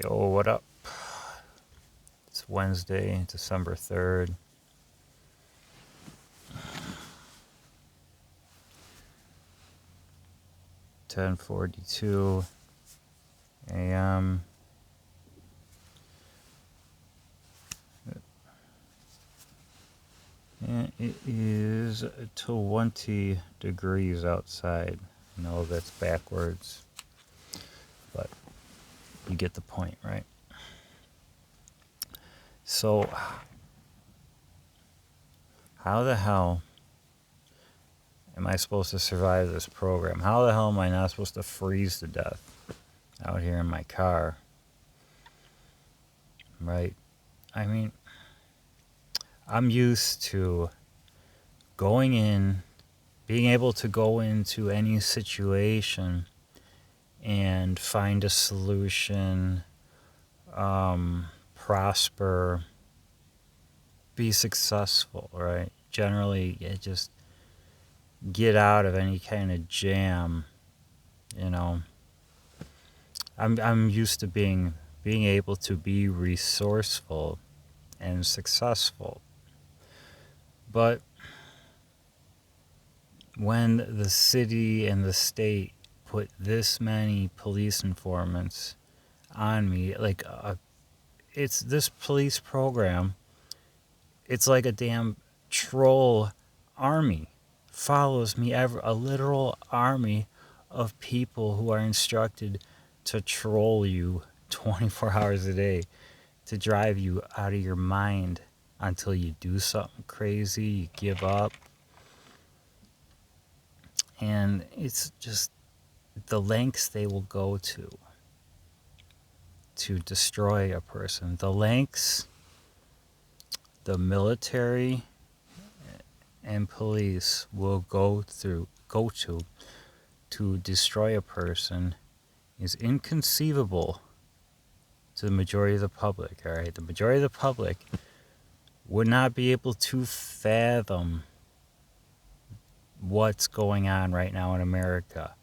Yo, what up? It's Wednesday, December 3rd. 10:42 a.m. And it is 20 degrees outside. I know that's backwards, but you get the point, right? So, how the hell am I supposed to survive this program? How the hell am I not supposed to freeze to death out here in my car? Right? I mean, I'm used to going in, being able to go into any situation and find a solution, prosper, be successful, right? Generally, just get out of any kind of jam, you know. I'm used to being able to be resourceful and successful. But when the city and the state put this many police informants on me, like it's this police program, it's like a damn troll army follows me, a literal army of people who are instructed to troll you 24 hours a day, to drive you out of your mind until you do something crazy, you give up. And it's just the lengths they will go to destroy a person. The lengths the military and police will go to destroy a person is inconceivable to the majority of the public. All right, the majority of the public would not be able to fathom what's going on right now in America,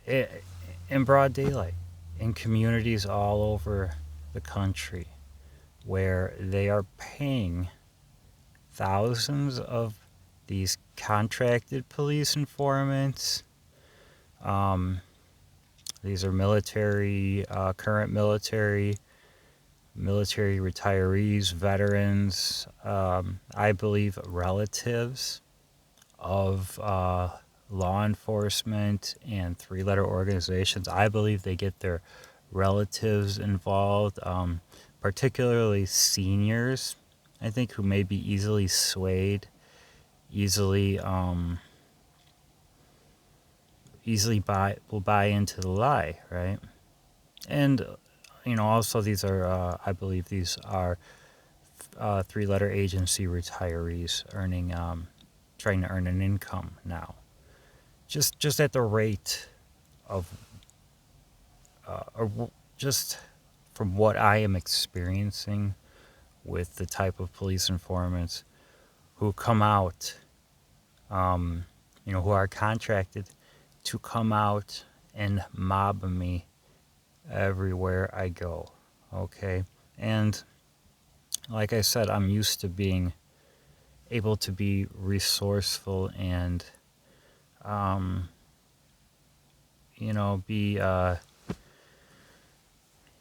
in broad daylight, in communities all over the country, where they are paying thousands of these contracted police informants. These are military, current military retirees, veterans, I believe relatives of law enforcement and three-letter organizations. I believe they get their relatives involved, particularly seniors, I think, who may be easily swayed, easily will buy into the lie, right? And also these are, I believe these are three-letter agency retirees trying to earn an income now, just at the rate of, or just from what I am experiencing with the type of police informants who come out, who are contracted to come out and mob me everywhere I go. Okay. And like I said, I'm used to being able to be resourceful and, be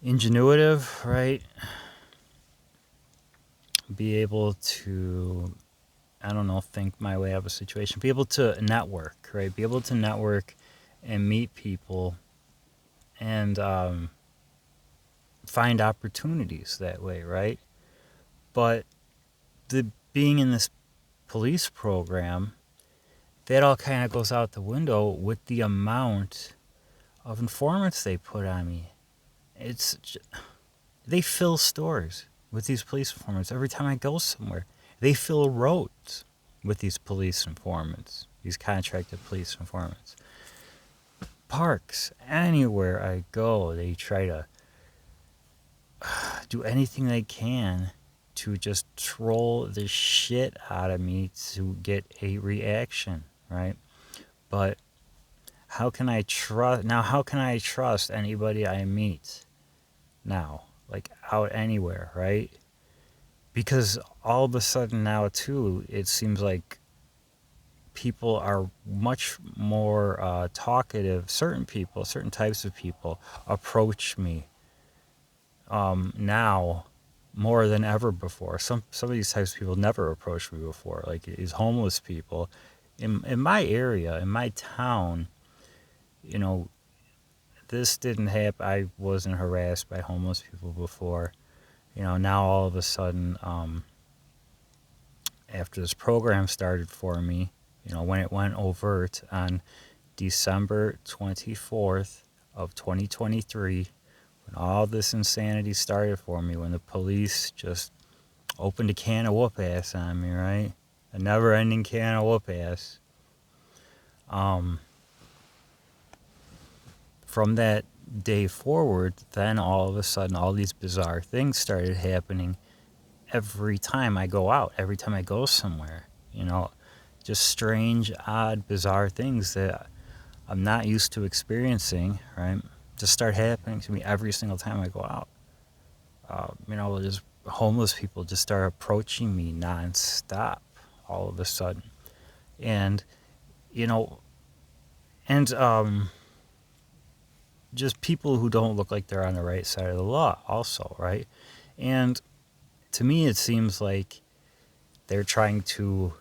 ingenuitive, right? Be able to, think my way out of a situation. Be able to network, right? Be able to network and meet people and find opportunities that way, right? But being in this police program, that all kind of goes out the window with the amount of informants they put on me. They fill stores with these police informants every time I go somewhere. They fill roads with these police informants, these contracted police informants. Parks, anywhere I go, they try to do anything they can to just troll the shit out of me to get a reaction, right? But how can I trust anybody I meet now, like out anywhere, right? Because all of a sudden now, too, it seems like people are much more talkative. Certain people, certain types of people approach me now more than ever before. Some of these types of people never approached me before, like these homeless people. In my area, in my town, you know, this didn't happen. I wasn't harassed by homeless people before. You know, now all of a sudden, after this program started for me, you know, when it went overt on December 24th of 2023, when all this insanity started for me, when the police just opened a can of whoop ass on me, right? A never ending can of whoop ass. From that day forward, then all of a sudden, all these bizarre things started happening every time I go out, every time I go somewhere. You know, just strange, odd, bizarre things that I'm not used to experiencing, right? Just start happening to me every single time I go out. You know, just homeless people just start approaching me nonstop all of a sudden. And, you know, and just people who don't look like they're on the right side of the law also, right? And to me, it seems like they're trying to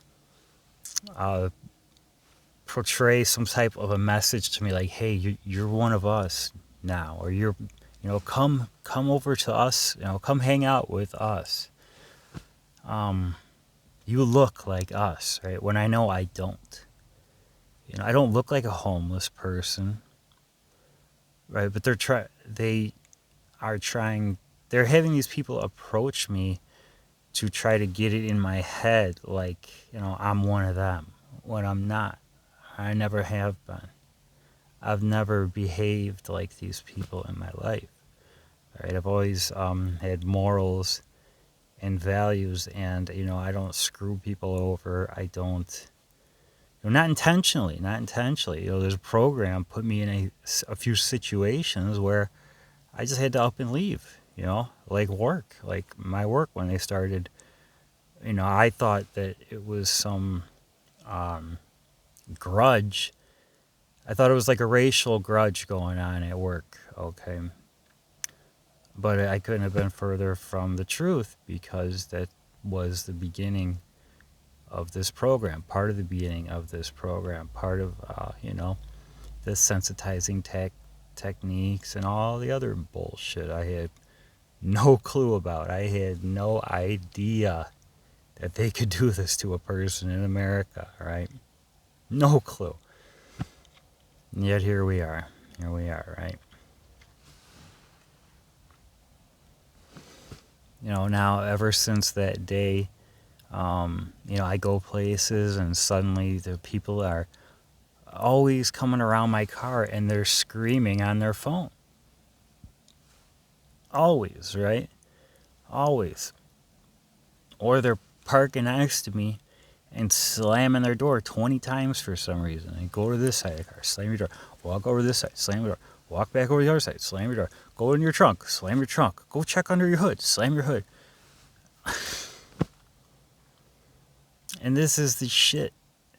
portray some type of a message to me, like, hey, you're one of us now, or you're, you know, come over to us, you know, come hang out with us. You look like us, right? When I know I don't. You know, I don't look like a homeless person, right? But they are trying, they're having these people approach me to try to get it in my head, like, you know, I'm one of them, when I'm not. I never have been. I've never behaved like these people in my life. Right? I've always had morals and values, and you know, I don't screw people over. I don't, you know, not intentionally. You know, there's a program put me in a few situations where I just had to up and leave. You know, like work, like my work when they started. You know, I thought that it was some grudge. I thought it was like a racial grudge going on at work. Okay. But I couldn't have been further from the truth, because that was the beginning of this program, part of the beginning of this program, part of, you know, the sensitizing techniques and all the other bullshit I had no clue about. I had no idea that they could do this to a person in America, right? No clue. And yet here we are. Here we are, right? You know, now ever since that day, you know, I go places and suddenly the people are always coming around my car and they're screaming on their phone. Always, right? Always. Or they're parking next to me and slamming their door 20 times for some reason. And go to this side of the car, slam your door. Walk over to this side, slam your door. Walk back over to the other side, slam your door. Go in your trunk, slam your trunk. Go check under your hood, slam your hood. And this is the shit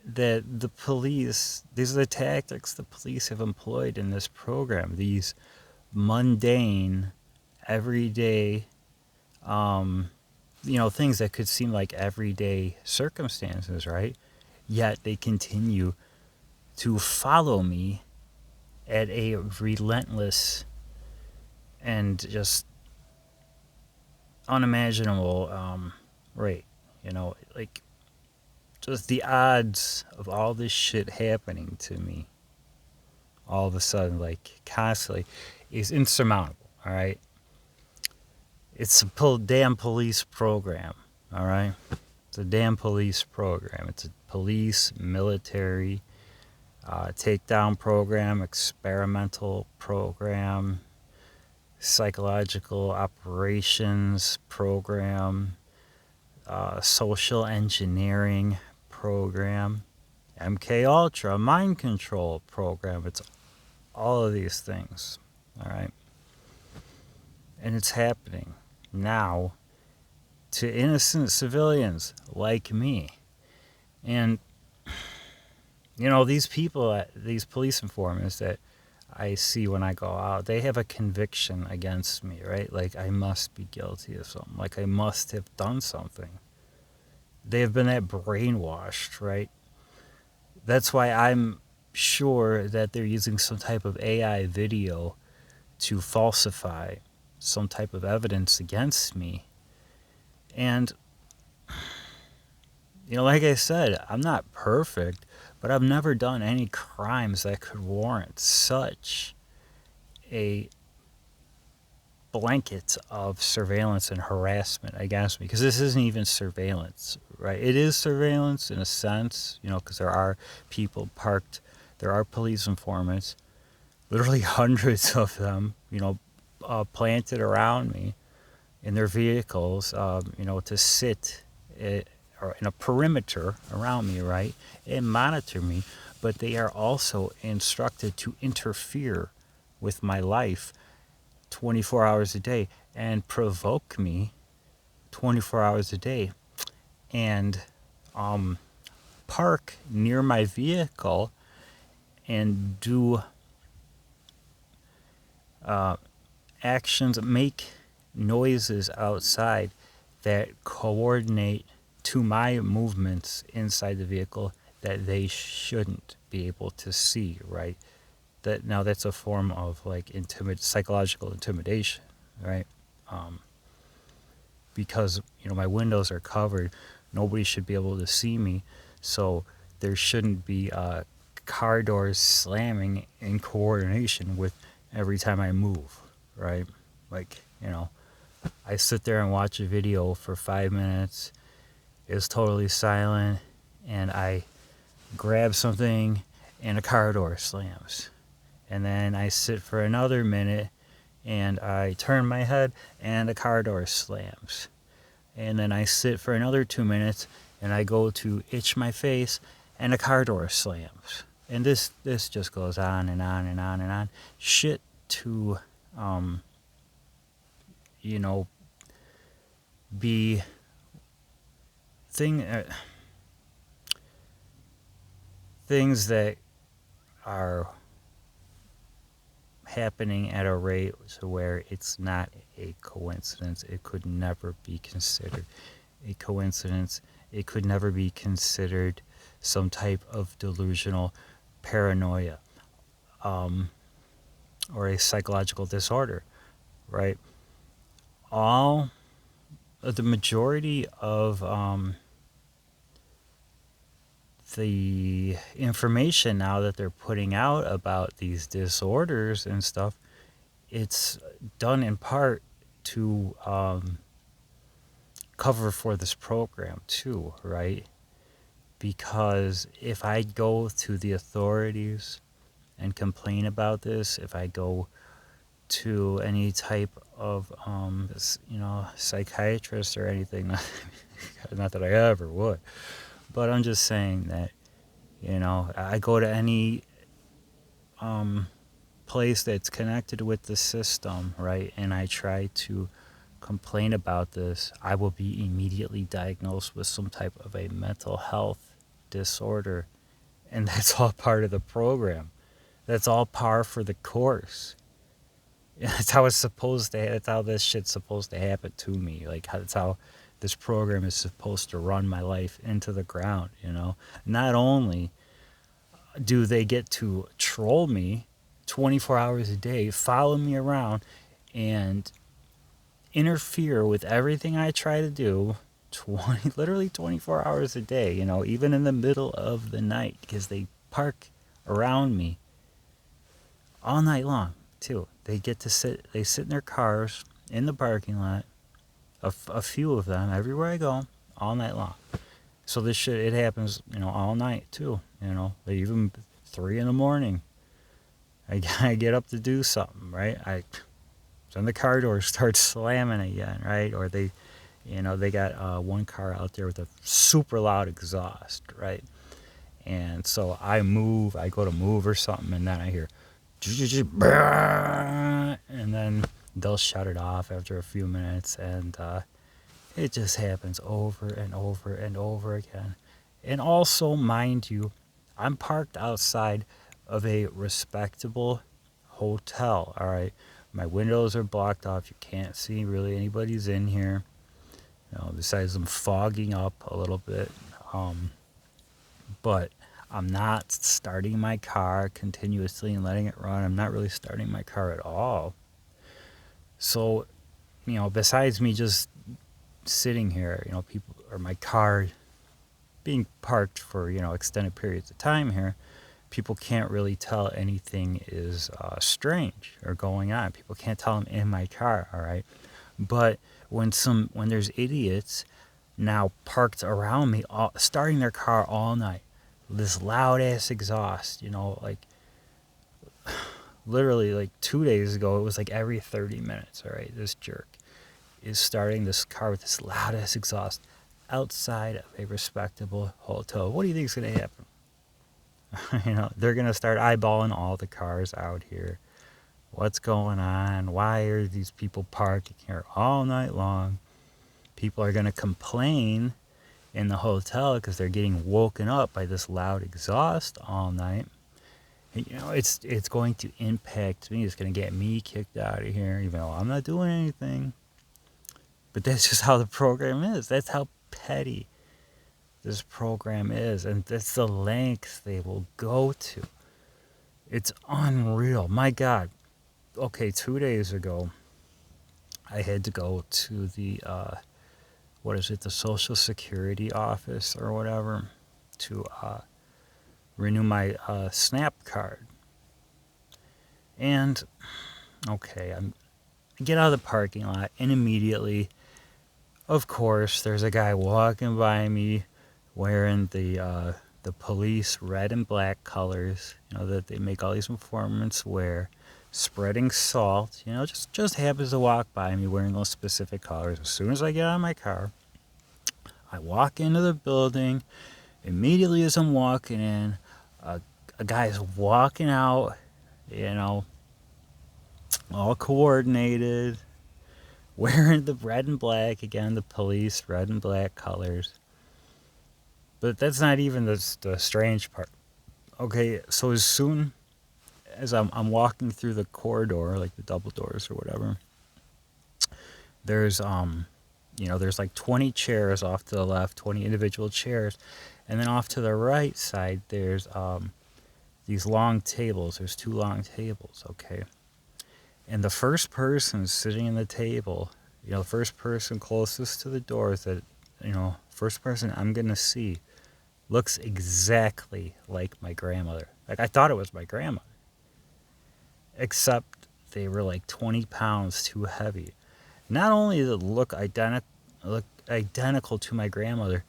that the police, these are the tactics the police have employed in this program. These mundane, everyday, you know, things that could seem like everyday circumstances, right? Yet they continue to follow me at a relentless and just unimaginable rate. You know, like, just the odds of all this shit happening to me all of a sudden, like constantly, is insurmountable. All right, it's a damn police program. All right, it's a damn police program. It's a police military takedown program, experimental program, psychological operations program, social engineering program, MK Ultra mind control program. It's all of these things. All right. And it's happening now to innocent civilians like me. And, these people, these police informants that I see when I go out, they have a conviction against me, right? Like I must be guilty of something. Like I must have done something. They have been that brainwashed, right? That's why I'm sure that they're using some type of AI video to falsify some type of evidence against me. And, like I said, I'm not perfect, but I've never done any crimes that could warrant such a blanket of surveillance and harassment against me, because this isn't even surveillance, right? It is surveillance in a sense, because there are people parked, there are police informants, literally hundreds of them, planted around me in their vehicles, to sit or in a perimeter around me, right, and monitor me. But they are also instructed to interfere with my life 24 hours a day and provoke me 24 hours a day and park near my vehicle and do actions, make noises outside that coordinate to my movements inside the vehicle that they shouldn't be able to see, right? That's a form of like psychological intimidation, right? Because my windows are covered, nobody should be able to see me, so there shouldn't be car doors slamming in coordination with every time I move, right? Like, I sit there and watch a video for 5 minutes, it's totally silent, and I grab something and a car door slams. And then I sit for another minute and I turn my head and a car door slams. And then I sit for another 2 minutes and I go to itch my face and a car door slams. And this just goes on and on and on and on. Shit to, be things that are happening at a rate to where it's not a coincidence. It could never be considered a coincidence. It could never be considered some type of delusional paranoia or a psychological disorder, right? The majority of the information now that they're putting out about these disorders and stuff, it's done in part to cover for this program too, right? Because if I go to the authorities and complain about this, if I go to any type of psychiatrist or anything, not that I ever would, but I'm just saying that, I go to any place that's connected with the system, right, and I try to complain about this, I will be immediately diagnosed with some type of a mental health disorder. And that's all part of the program. That's all par for the course. That's how it's supposed to. That's how this shit's supposed to happen to me. Like that's how this program is supposed to run my life into the ground. Not only do they get to troll me 24 hours a day, follow me around, and interfere with everything I try to do literally 24 hours a day, even in the middle of the night, because they park around me all night long too. They sit in their cars in the parking lot, a few of them everywhere I go, all night long. So this shit, it happens, all night too, even 3 a.m. I get up to do something, right? Then the car door starts slamming again, right? Or they got one car out there with a super loud exhaust, right? And so I go to move or something, and then I hear, and then they'll shut it off after a few minutes, and it just happens over and over and over again. And also, mind you, I'm parked outside of a respectable hotel, all right? My windows are blocked off. You can't see really anybody's in here, besides them fogging up a little bit. But I'm not starting my car continuously and letting it run. I'm not really starting my car at all. So, besides me just sitting here, people, or my car being parked for, extended periods of time here, people can't really tell anything is strange or going on. People can't tell I'm in my car, all right? But when there's idiots now parked around me, starting their car all night, this loud ass exhaust, like literally like 2 days ago, it was like every 30 minutes, all right? This jerk is starting this car with this loud ass exhaust outside of a respectable hotel. What do you think is going to happen? They're going to start eyeballing all the cars out here. What's going on? Why are these people parking here all night long? People are going to complain in the hotel because they're getting woken up by this loud exhaust all night. And, it's going to impact me. It's going to get me kicked out of here, even though I'm not doing anything. But that's just how the program is. That's how petty this program is. And that's the lengths they will go to. It's unreal. My God. Okay, 2 days ago, I had to go to the, the Social Security office or whatever to renew my SNAP card. And, okay, I get out of the parking lot, and immediately, of course, there's a guy walking by me wearing the police red and black colors, that they make all these informants wear, spreading salt, just happens to walk by me wearing those specific colors. As soon as I get out of my car, I walk into the building. Immediately as I'm walking in, a guy is walking out, all coordinated, wearing the red and black, again, the police red and black colors. But that's not even the strange part. Okay, so as soon as I'm walking through the corridor, like the double doors or whatever, there's there's like 20 chairs off to the left, 20 individual chairs, and then off to the right side there's these long tables. There's 2 long tables, okay? And the first person sitting in the table, the first person closest to the doors, that first person I'm gonna see, looks exactly like my grandmother. Like, I thought it was my grandmother, except they were like 20 pounds too heavy. Not only did it look identical to my grandmother,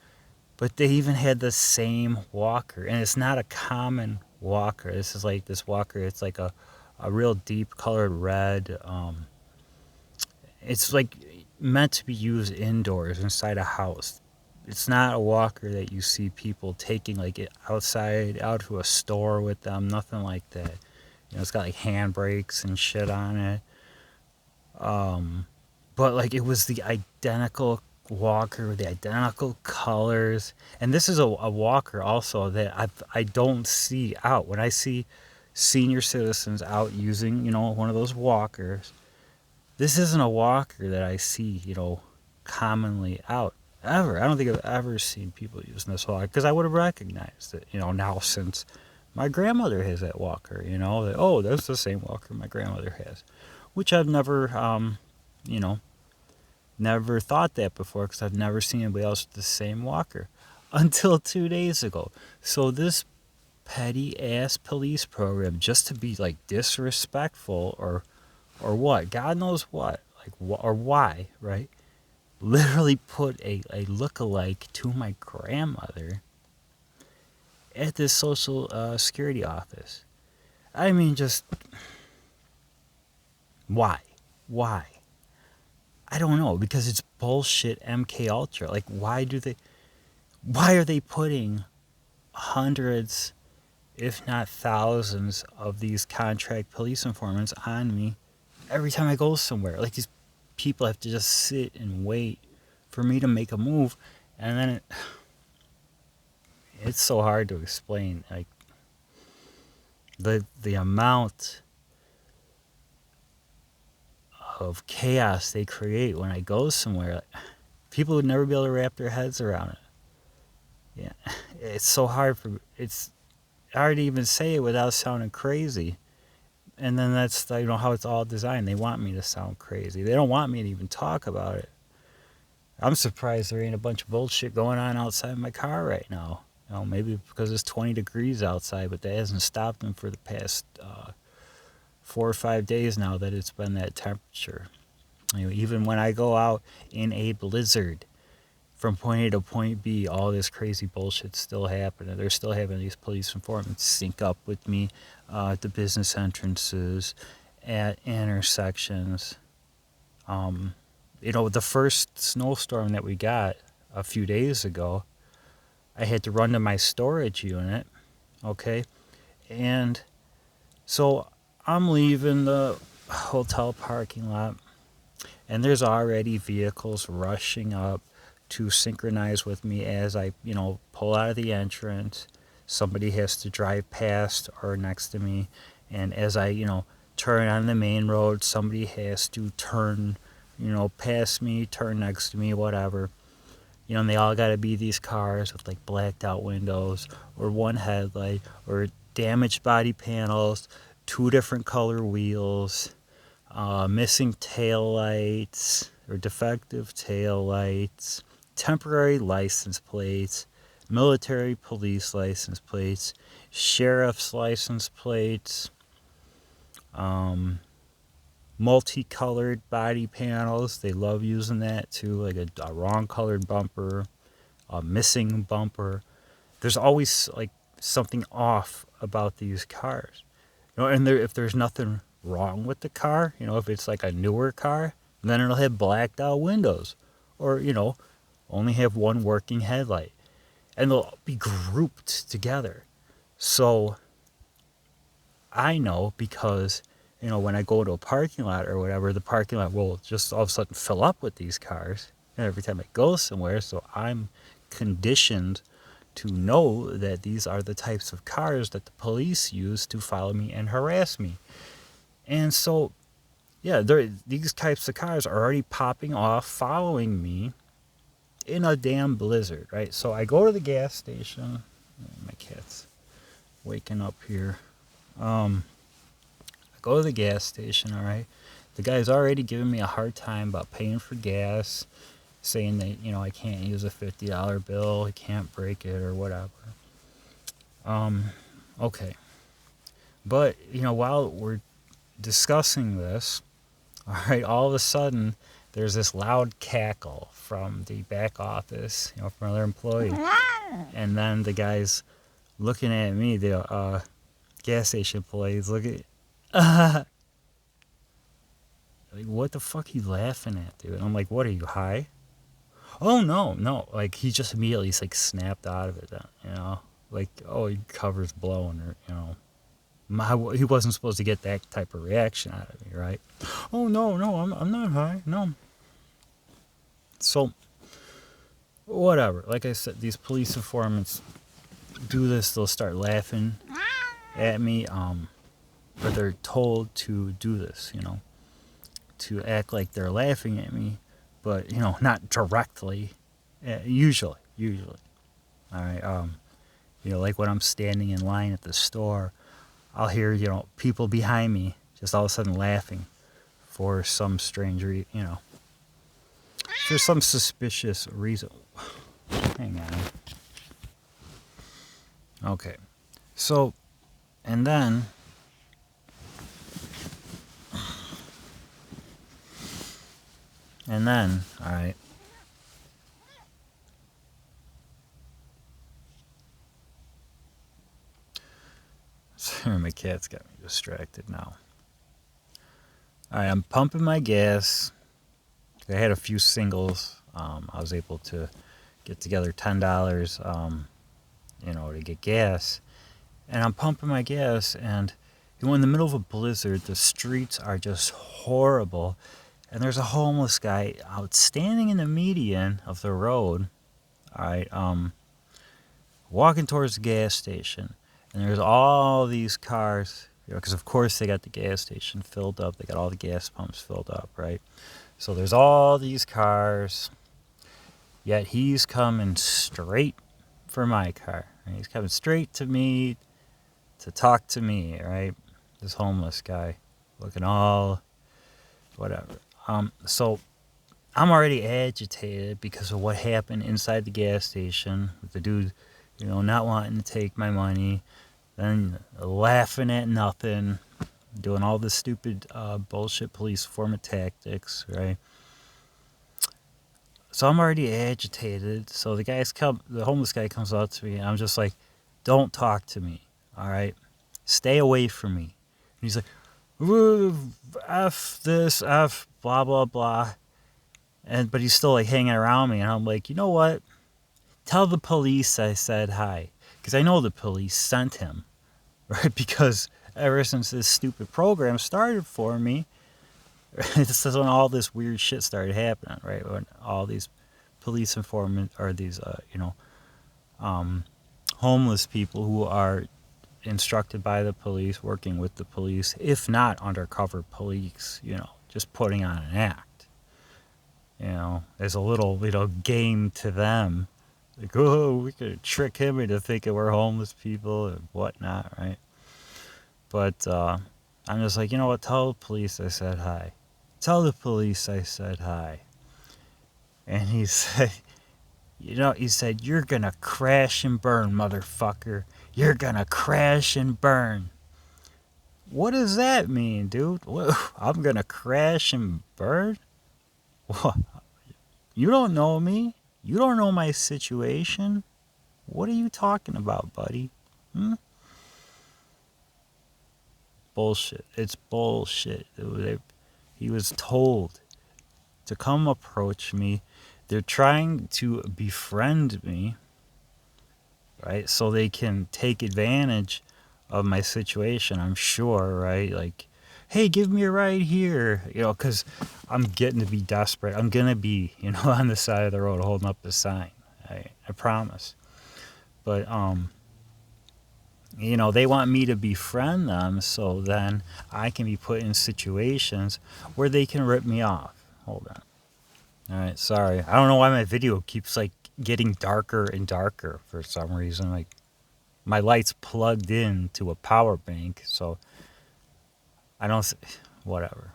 but they even had the same walker. And it's not a common walker. This is like this walker, it's like a real deep colored red. It's like meant to be used indoors inside a house. It's not a walker that you see people taking like it outside, out to a store with them, nothing like that. It's got like handbrakes and shit on it. But like, it was the identical walker with the identical colors. And this is a walker also that I don't see out. When I see senior citizens out using, one of those walkers, this isn't a walker that I see, commonly out. Ever. I don't think I've ever seen people using this walker, because I would have recognized it, now, since my grandmother has that walker, that, oh, that's the same walker my grandmother has, which I've never, never thought that before, because I've never seen anybody else with the same walker until 2 days ago. So this petty ass police program, just to be like disrespectful or what, God knows what, like, or why, right? Literally put a look-alike to my grandmother at this Social Security office. I mean, just why? I don't know, because it's bullshit MK Ultra. Like, why are they putting hundreds, if not thousands, of these contract police informants on me every time I go somewhere, like these people have to just sit and wait for me to make a move, and then it's so hard to explain, like the amount of chaos they create when I go somewhere. People would never be able to wrap their heads around it. Yeah, it's so hard it's hard to even say it without sounding crazy. And then that's how it's all designed. They want me to sound crazy. They don't want me to even talk about it. I'm surprised there ain't a bunch of bullshit going on outside my car right now. Maybe because it's 20 degrees outside, but that hasn't stopped them for the past 4 or 5 days now that it's been that temperature. Even when I go out in a blizzard from point A to point B, all this crazy bullshit's still happening. They're still having these police informants sync up with me at the business entrances, at intersections. The first snowstorm that we got a few days ago, I had to run to my storage unit, okay? And so I'm leaving the hotel parking lot, and there's already vehicles rushing up to synchronize with me as I, pull out of the entrance. Somebody has to drive past or next to me, and as I, turn on the main road, somebody has to turn, past me, turn next to me, whatever. And they all got to be these cars with like blacked out windows or one headlight or damaged body panels, 2 different color wheels, missing tail lights or defective tail lights, temporary license plates, military police license plates, sheriff's license plates, multicolored body panels. They love using that too, like a wrong colored bumper, a missing bumper. There's always like something off about these cars. And if there's nothing wrong with the car, if it's like a newer car, then it'll have blacked out windows or, only have one working headlight. And they'll be grouped together. So I know because, when I go to a parking lot or whatever, the parking lot will just all of a sudden fill up with these cars every time I go somewhere. So I'm conditioned to know that these are the types of cars that the police use to follow me and harass me. And so, yeah, these types of cars are already popping off, following me in a damn blizzard, right? So I go to the gas station. My cat's waking up here. I go to the gas station, all right? The guy's already giving me a hard time about paying for gas, saying that, I can't use a $50 bill, I can't break it or whatever. Okay. But, while we're discussing this, all right, all of a sudden, there's this loud cackle from the back office, from another employee. And then the guy's looking at me, the gas station employee's looking like, what the fuck are you laughing at, dude? And I'm like, what, are you high? Oh, no. Like, he just immediately, snapped out of it, Like, oh, your cover's blowing, or, he wasn't supposed to get that type of reaction out of me, right? Oh, no, I'm not high, no. So, whatever. Like I said, these police informants do this. They'll start laughing at me, or they're told to do this, to act like they're laughing at me, but, not directly, usually. All right, like when I'm standing in line at the store, I'll hear, people behind me just all of a sudden laughing for some strange reason, for some suspicious reason. Hang on. Okay. So, and then, all right. Sorry, my cat's got me distracted now. All right, I'm pumping my gas. I had a few singles. I was able to get together $10, to get gas. And I'm pumping my gas, and, in the middle of a blizzard, the streets are just horrible. And there's a homeless guy out standing in the median of the road, all right, walking towards the gas station. And there's all these cars, because of course they got the gas station filled up. They got all the gas pumps filled up, right? So there's all these cars, yet he's coming straight for my car. Right? He's coming straight to me to talk to me, right? This homeless guy looking all whatever. So I'm already agitated because of what happened inside the gas station with the dude, not wanting to take my money, then laughing at nothing, doing all this stupid bullshit police form of tactics, right? So I'm already agitated. So the homeless guy comes up to me, and I'm just like, "Don't talk to me, all right? Stay away from me." And he's like, F this, F blah blah blah, but he's still like hanging around me, and I'm like, you know what? Tell the police I said hi, because I know the police sent him, right? Because ever since this stupid program started for me, this is when all this weird shit started happening, right? When all these police informants or these, homeless people who are instructed by the police, working with the police, if not undercover police, just putting on an act, as a little, game to them. Like, oh, we could trick him into thinking we're homeless people and whatnot, right? But I'm just like, you know what? Tell the police I said hi. Tell the police I said hi. And he said, you're gonna crash and burn, motherfucker. You're gonna crash and burn. What does that mean, dude? I'm gonna crash and burn? What? You don't know me. You don't know my situation. What are you talking about, buddy? Bullshit. It's bullshit. He was told to come approach me. They're trying to befriend me, right? So they can take advantage of my situation, I'm sure, right? Like, hey, give me a ride here, because I'm getting to be desperate. I'm going to be, on the side of the road holding up a sign. I promise. But, they want me to befriend them so then I can be put in situations where they can rip me off. Hold on. All right, sorry. I don't know why my video keeps, getting darker and darker for some reason. Like, my light's plugged in to a power bank, so I don't... Whatever.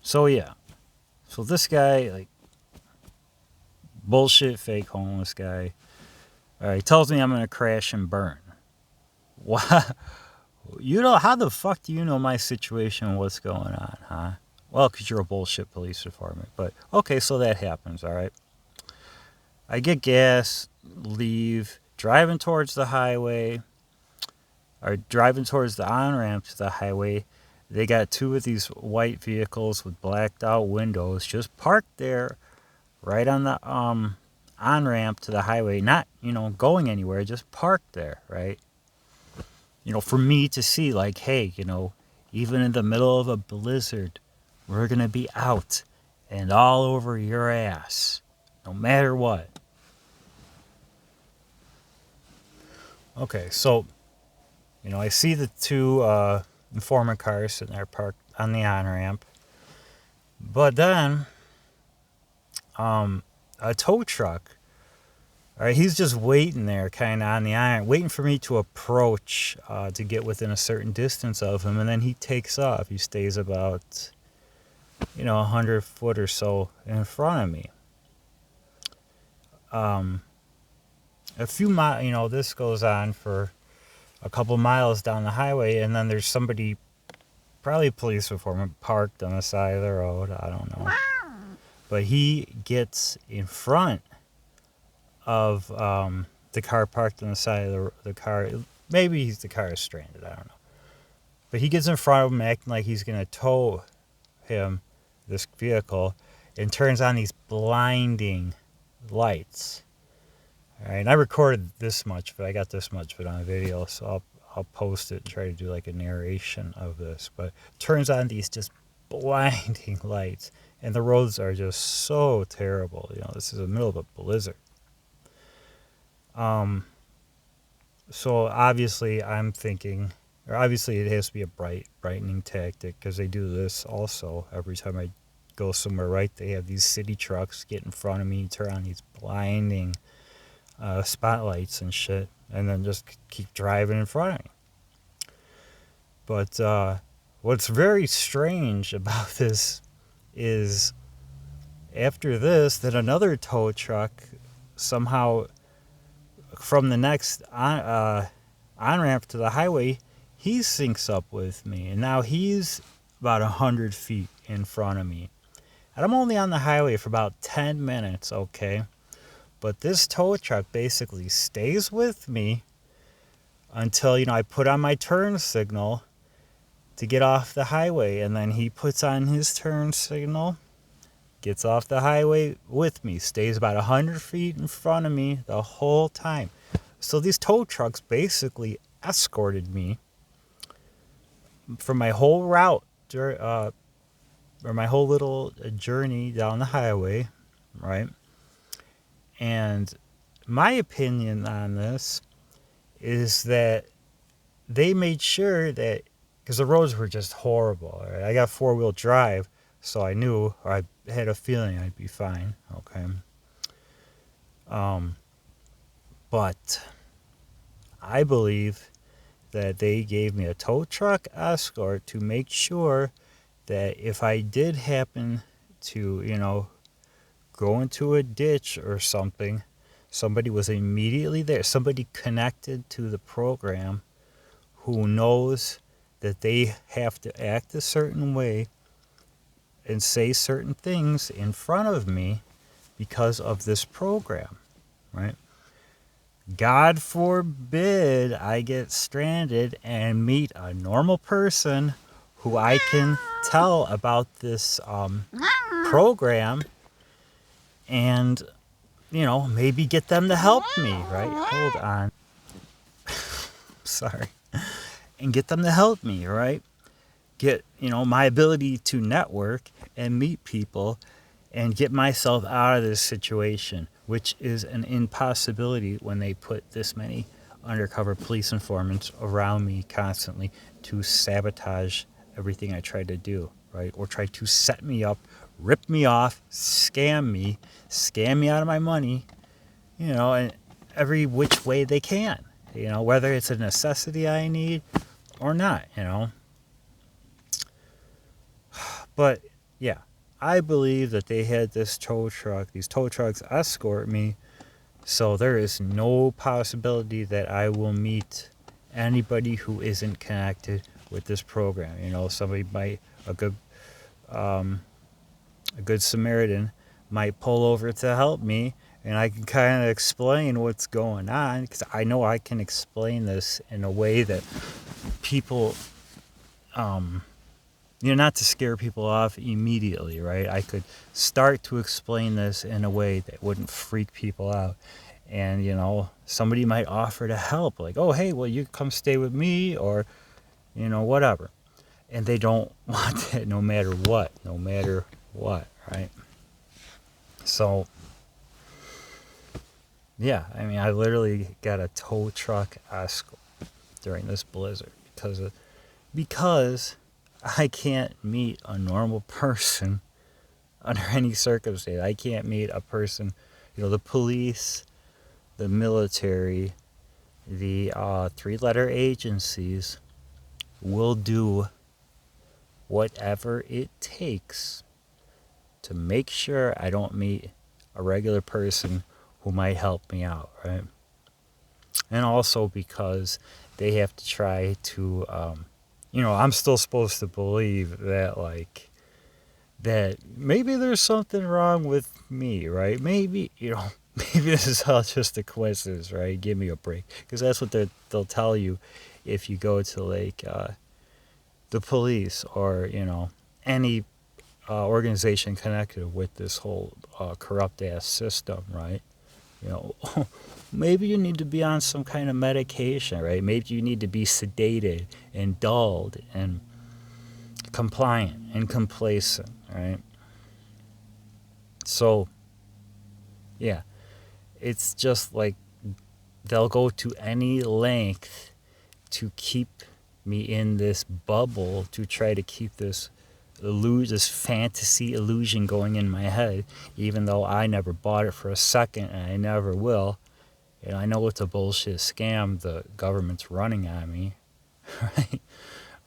So, yeah. So, this guy, bullshit fake homeless guy, he tells me I'm going to crash and burn. What? How the fuck do you know my situation and what's going on, huh? Well, because you're a bullshit police department. But, okay, so that happens, all right? I get gas, leave, driving towards the highway, or driving towards the on-ramp to the highway. They got two of these white vehicles with blacked out windows just parked there right on the on-ramp to the highway. Not, going anywhere, just parked there, right? For me to see, hey, even in the middle of a blizzard, we're going to be out and all over your ass, no matter what. Okay, so, I see the two informant cars sitting there parked on the on-ramp. But then, a tow truck, all right, he's just waiting there kind of on the on-ramp, waiting for me to approach to get within a certain distance of him, and then he takes off. He stays about... 100 foot or so in front of me. A few miles, this goes on for a couple miles down the highway, and then there's somebody, probably a police informant, parked on the side of the road. I don't know. But he gets in front of the car parked on the side of the car. Maybe the car is stranded. I don't know. But he gets in front of him, acting like he's going to tow him, this vehicle, and turns on these blinding lights. All right, and I recorded this much, but I got this much of it on video, so I'll post it and try to do like a narration of this. But turns on these just blinding lights, and the roads are just so terrible. This is the middle of a blizzard. So obviously I'm thinking, or obviously it has to be a brightening tactic, because they do this also every time I go somewhere, right? They have these city trucks get in front of me, turn on these blinding spotlights and shit, and then just keep driving in front of me. But what's very strange about this is after this, that another tow truck somehow from the next on-ramp to the highway, he syncs up with me, and now he's about 100 feet in front of me. And I'm only on the highway for about 10 minutes, okay? But this tow truck basically stays with me until, I put on my turn signal to get off the highway, and then he puts on his turn signal, gets off the highway with me, stays about 100 feet in front of me the whole time. So these tow trucks basically escorted me for my whole route, or my whole little journey down the highway, right? And my opinion on this is that they made sure that, because the roads were just horrible, right? I got 4-wheel drive, so I knew, or I had a feeling I'd be fine, okay? But I believe that they gave me a tow truck escort to make sure that if I did happen to, go into a ditch or something, somebody was immediately there, somebody connected to the program who knows that they have to act a certain way and say certain things in front of me because of this program, right? God forbid I get stranded and meet a normal person who I can tell about this program and, maybe get them to help me, right? Hold on. Sorry. And get them to help me, right? Get, my ability to network and meet people and get myself out of this situation, which is an impossibility when they put this many undercover police informants around me constantly to sabotage everything I try to do, right? Or try to set me up, rip me off, scam me out of my money, in every which way they can, whether it's a necessity I need or not, But, yeah, I believe that they had these tow trucks escort me, so there is no possibility that I will meet anybody who isn't connected with this program. Somebody might, a good Samaritan might pull over to help me, and I can kind of explain what's going on, because I know I can explain this in a way that people, not to scare people off immediately, right? I could start to explain this in a way that wouldn't freak people out. And, somebody might offer to help, like, oh, hey, well, you come stay with me, or, whatever. And they don't want that no matter what, right? So, yeah, I literally got a tow truck escort during this blizzard because I can't meet a normal person under any circumstance. I can't meet a person, the police, the military, the 3-letter agencies will do whatever it takes to make sure I don't meet a regular person who might help me out, right? And also because they have to try to, I'm still supposed to believe that, that maybe there's something wrong with me, right? Maybe, maybe this is all just a coincidence, right? Give me a break. Because that's what they'll tell you if you go to, the police or, any organization connected with this whole corrupt-ass system, right? You know, maybe you need to be on some kind of medication, right? Maybe you need to be sedated and dulled and compliant and complacent, right? So, yeah, it's just like they'll go to any length to keep me in this bubble, to try to keep this fantasy illusion going in my head, even though I never bought it for a second and I never will. And I know it's a bullshit scam the government's running on me, right?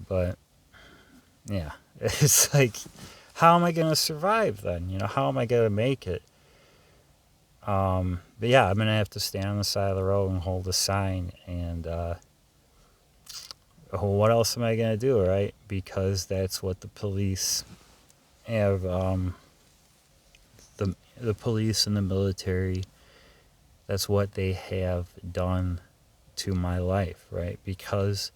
But yeah, it's like, how am I going to survive then? You know, how am I going to make it? But yeah, I'm going to have to stand on the side of the road and hold a sign. And what else am I going to do, right? Because that's what the police have, the police and the military, that's what they have done to my life, right? Because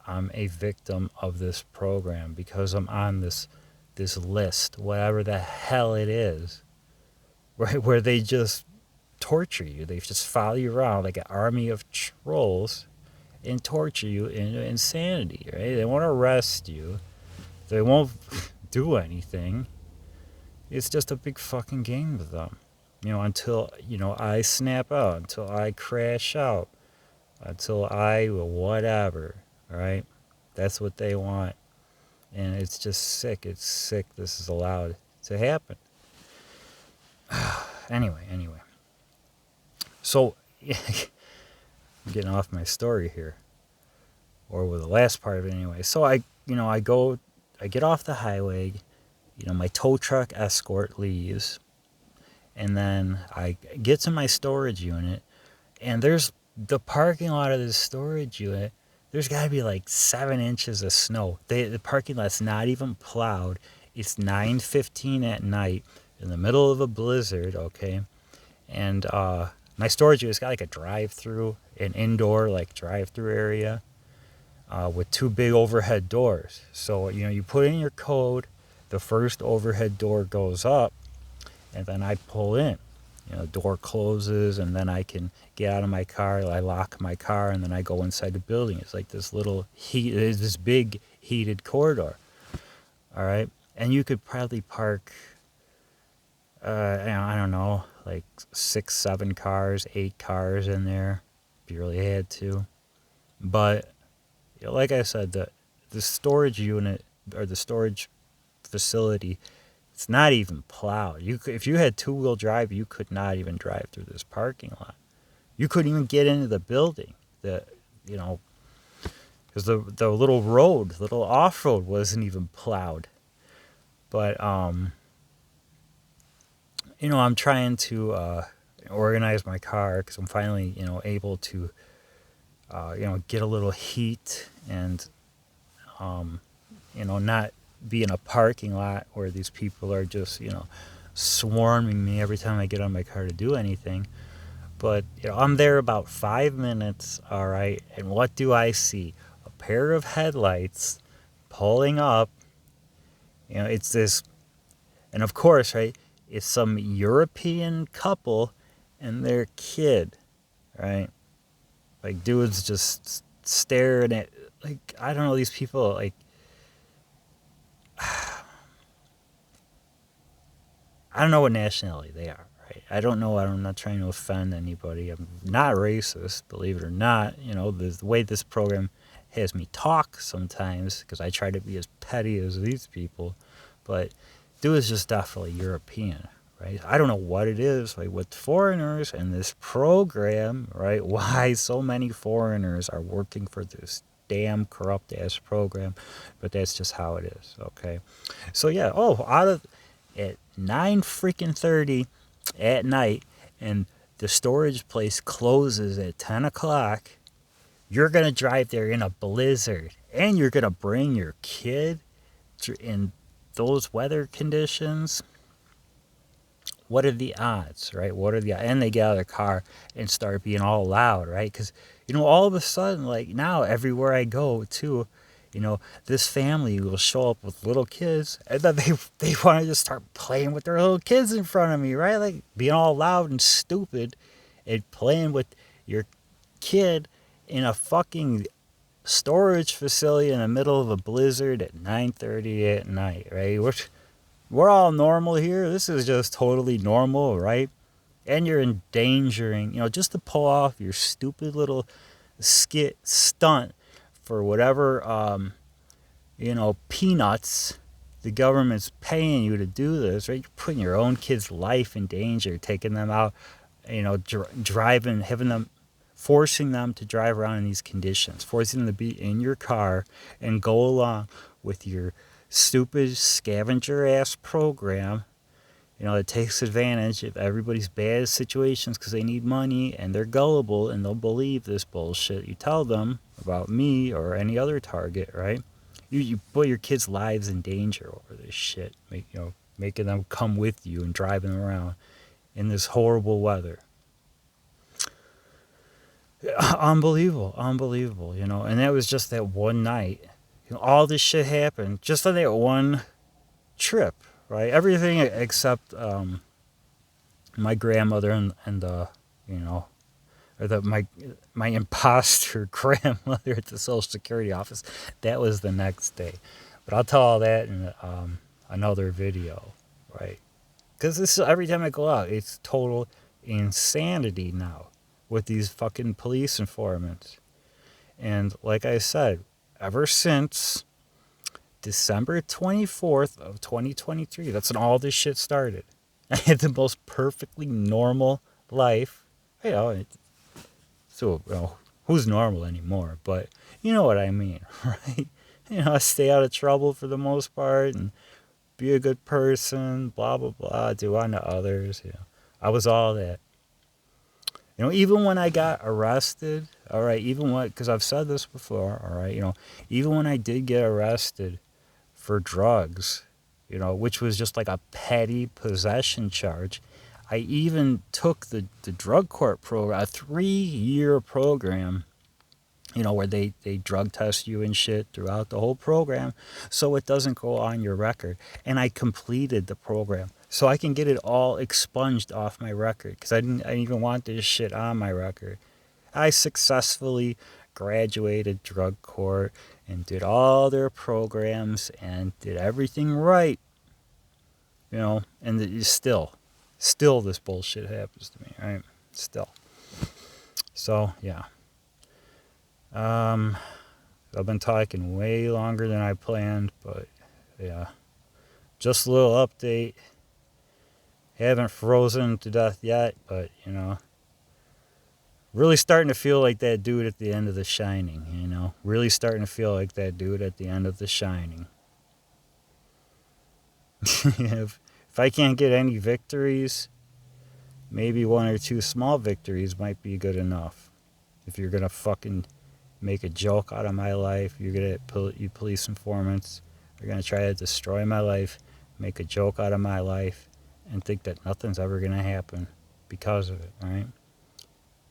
I'm a victim of this program, because I'm on this list, whatever the hell it is, right? Where they just torture you. They just follow you around like an army of trolls and torture you into insanity, right? They won't arrest you. They won't do anything. It's just a big fucking game with them. You know, until, you know, I snap out, until I crash out, until I whatever, right? That's what they want. And it's just sick. It's sick this is allowed to happen. Anyway. So, I'm getting off my story here. Or with the last part of it anyway. So I get off the highway, you know, my tow truck escort leaves, and then I get to my storage unit, and there's the parking lot of the storage unit, there's got to be like 7 inches of snow. The parking lot's not even plowed. It's 9:15 at night in the middle of a blizzard, okay? And my storage unit's got like a drive-through, an indoor like drive-through area. With 2 big overhead doors. So, you know, you put in your code, the first overhead door goes up, and then I pull in. You know, the door closes, and then I can get out of my car, I lock my car, and then I go inside the building. It's like this this big heated corridor. All right? And you could probably park, I don't know, like 6, 7 cars, 8 cars in there, if you really had to. But like I said, the storage unit or the storage facility, it's not even plowed. If you had 2-wheel drive, you could not even drive through this parking lot. You couldn't even get into the building. Because the little road, little off-road wasn't even plowed. But I'm trying to organize my car because I'm finally able to get a little heat and not be in a parking lot where these people are just swarming me every time I get on my car to do anything. But I'm there about 5 minutes, all right, and what do I see? A pair of headlights pulling up. It's this, and of course, right, it's some European couple and their kid, right? Like, dudes just staring at, like, I don't know, these people, like, I don't know what nationality they are, right? I don't know. I'm not trying to offend anybody. I'm not racist, believe it or not. The way this program has me talk sometimes, because I try to be as petty as these people, but dude is just definitely European, right? I don't know what it is, like, with foreigners and this program, right? Why so many foreigners are working for this damn corrupt ass program, but that's just how it is, okay? So yeah, at 9:30 at night, and the storage place closes at 10 o'clock, you're going to drive there in a blizzard, and you're going to bring your kid in those weather conditions. What are the odds, right? And they get out of their car and start being all loud, right? Because, all of a sudden, like, now everywhere I go, too, this family will show up with little kids, and then they want to just start playing with their little kids in front of me, right? Like, being all loud and stupid, and playing with your kid in a fucking storage facility in the middle of a blizzard at 9:30 at night, right? We're all normal here. This is just totally normal, right? And you're endangering, just to pull off your stupid little stunt for whatever, peanuts the government's paying you to do this, right? You're putting your own kid's life in danger, taking them out, driving, forcing them to drive around in these conditions, forcing them to be in your car and go along with your stupid scavenger ass program. It takes advantage of everybody's bad situations because they need money and they're gullible and they'll believe this bullshit you tell them about me or any other target, right? You put your kids' lives in danger over this shit, making them come with you and driving them around in this horrible weather. Unbelievable, and that was just that one night. All this shit happened just on that one trip, right? Everything except my grandmother and my imposter grandmother at the Social Security office. That was the next day, but I'll tell all that in another video, right? Because this every time I go out, it's total insanity now with these fucking police informants. And like I said, ever since December 24th of 2023, that's when all this shit started. I had the most perfectly normal life. Who's normal anymore? But you know what I mean, right? I stay out of trouble for the most part and be a good person, blah, blah, blah, do unto others. I was all that. Even when I got arrested, all right, because I've said this before, all right, even when I did get arrested for drugs, which was just like a petty possession charge, I even took the drug court program, a 3-year program, where they drug test you and shit throughout the whole program so it doesn't go on your record. And I completed the program so I can get it all expunged off my record because I didn't even want this shit on my record. I successfully graduated drug court and did all their programs and did everything right. And still this bullshit happens to me, right? Still. So, yeah. I've been talking way longer than I planned, but yeah. Just a little update. Haven't frozen to death yet, but really starting to feel like that dude at the end of The Shining, Really starting to feel like that dude at the end of The Shining. if I can't get any victories, maybe 1 or 2 small victories might be good enough. If you're gonna fucking make a joke out of my life, you police informants are gonna try to destroy my life, make a joke out of my life, and think that nothing's ever gonna happen because of it, right?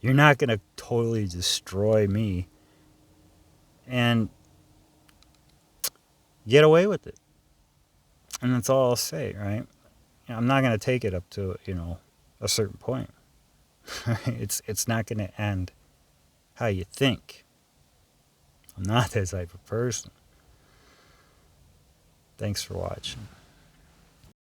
You're not gonna totally destroy me and get away with it. And that's all I'll say, right? I'm not gonna take it up to, a certain point. It's not gonna end how you think. I'm not that type of person. Thanks for watching.